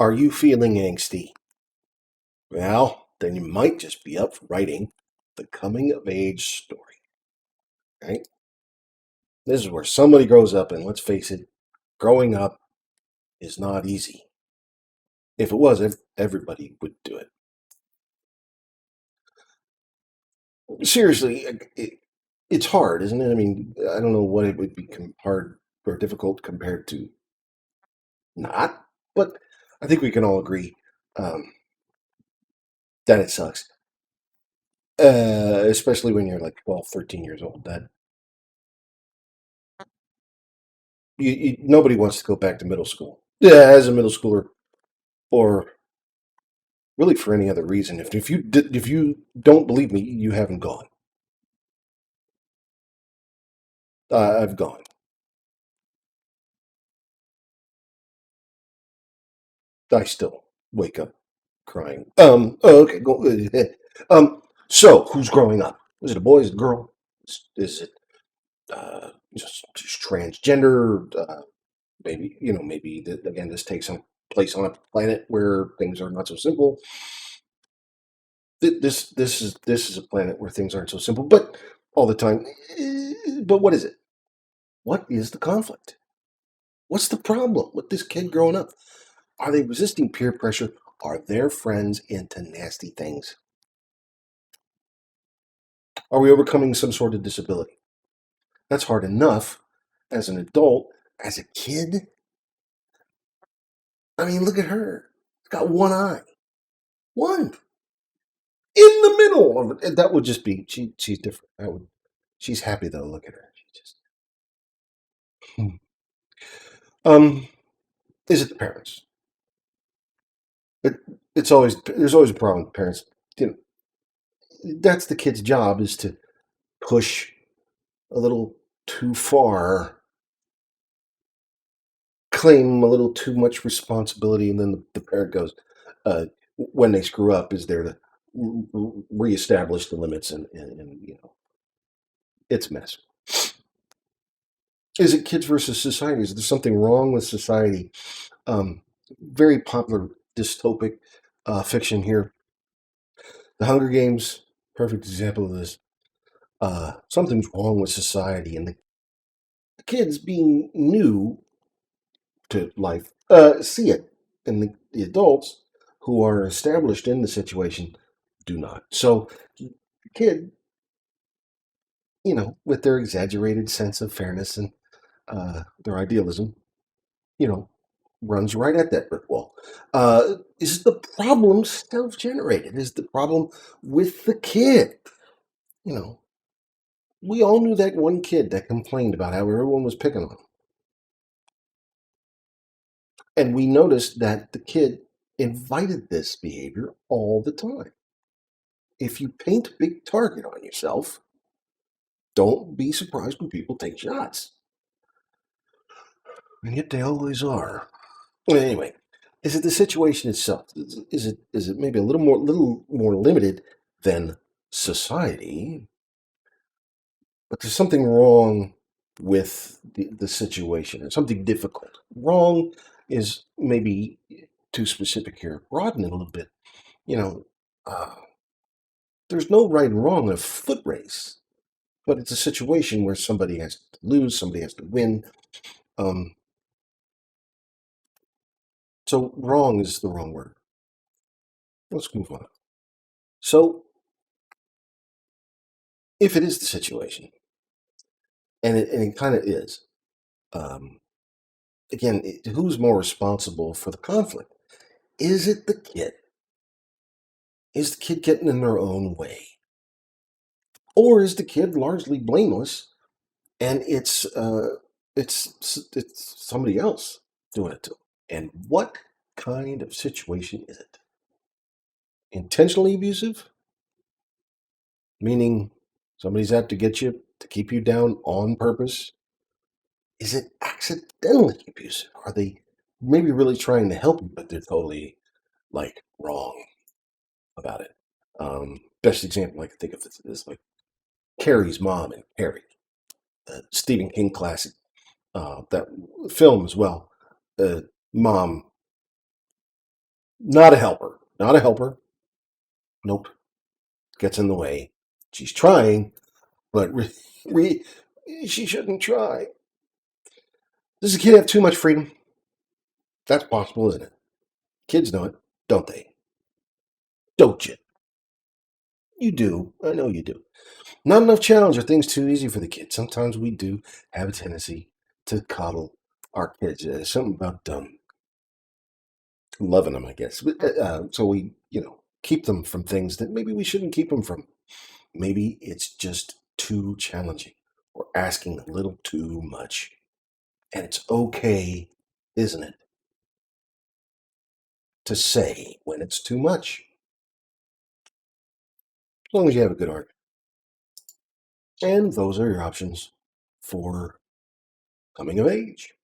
Are you feeling angsty? Well, then you might just be up for writing the coming of age story, right? This is where somebody grows up, and let's face it, growing up is not easy. If it was, everybody would do it. Seriously, it's hard, isn't it? I mean, I don't know what it would be hard or difficult compared to not, but I think we can all agree um, that it sucks. Especially when you're like 12, 13 years old. That nobody wants to go back to middle school. Yeah, as a middle schooler, or really for any other reason. If you don't believe me, you haven't gone. I've gone. I still wake up crying. Oh, okay. Go. So who's growing up? Is it a boy? Is it a girl? Is it just transgender? Maybe maybe again, this takes some place on a planet where things are not so simple. This is a planet where things aren't so simple, but all the time. But what is it? What is the conflict? What's the problem with this kid growing up? Are they resisting peer pressure? Are their friends into nasty things? Are we overcoming some sort of disability? That's hard enough as an adult. As a kid, I mean, look at her. She's got one eye. One in the middle of it. That would just be she's different. That would she's happy though. Look at her. She just um is it the parents? It, it's always there's always a problem with parents. You know, that's the kid's job is to push a little too far, claim a little too much responsibility, and then the parent goes, when they screw up, is there to reestablish the limits, and it's a mess. Is it kids versus society? Is there something wrong with society? Um, Very popular dystopic fiction here. The Hunger Games, perfect example of this. Something's wrong with society, and the kids, being new to life, see it, and the adults who are established in the situation do not. So, the kid, with their exaggerated sense of fairness and their idealism, you know, runs right at that brick wall. Is the problem self-generated? Is the problem with the kid? You know, we all knew that one kid that complained about how everyone was picking on him. And we noticed that the kid invited this behavior all the time. If you paint a big target on yourself, don't be surprised when people take shots. And yet they always are. Well, anyway, is it the situation itself? Is it maybe a little more limited than society? But there's something wrong with the situation and something difficult. Wrong is maybe too specific here. Broaden it a little bit. You know, uh, there's no right and wrong in a foot race, but it's a situation where somebody has to lose, somebody has to win. Um, so wrong is the wrong word. Let's move on. So if it is the situation, and it kind of is, um, again, who's more responsible for the conflict? Is it the kid? Is the kid getting in their own way? Or is the kid largely blameless and it's somebody else doing it to them? And what kind of situation is it? Intentionally abusive, meaning somebody's out to get you to keep you down on purpose. Is it accidentally abusive? Are they maybe really trying to help you, but they're totally like wrong about it? Best example I can think of is like Carrie's mom and Carrie, Stephen King classic, that film as well. Mom Not a helper. Not a helper. Nope. Gets in the way. She's trying, but re- she shouldn't try. Does the kid have too much freedom? That's possible, isn't it? Kids know it, don't they? Don't you? You do. I know you do. Not enough challenge or things too easy for the kids. Sometimes we do have a tendency to coddle our kids. There's something about loving them, I guess. So we, keep them from things that maybe we shouldn't keep them from. Maybe it's just too challenging or asking a little too much. And it's okay, isn't it, to say when it's too much, as long as you have a good argument. And those are your options for coming of age.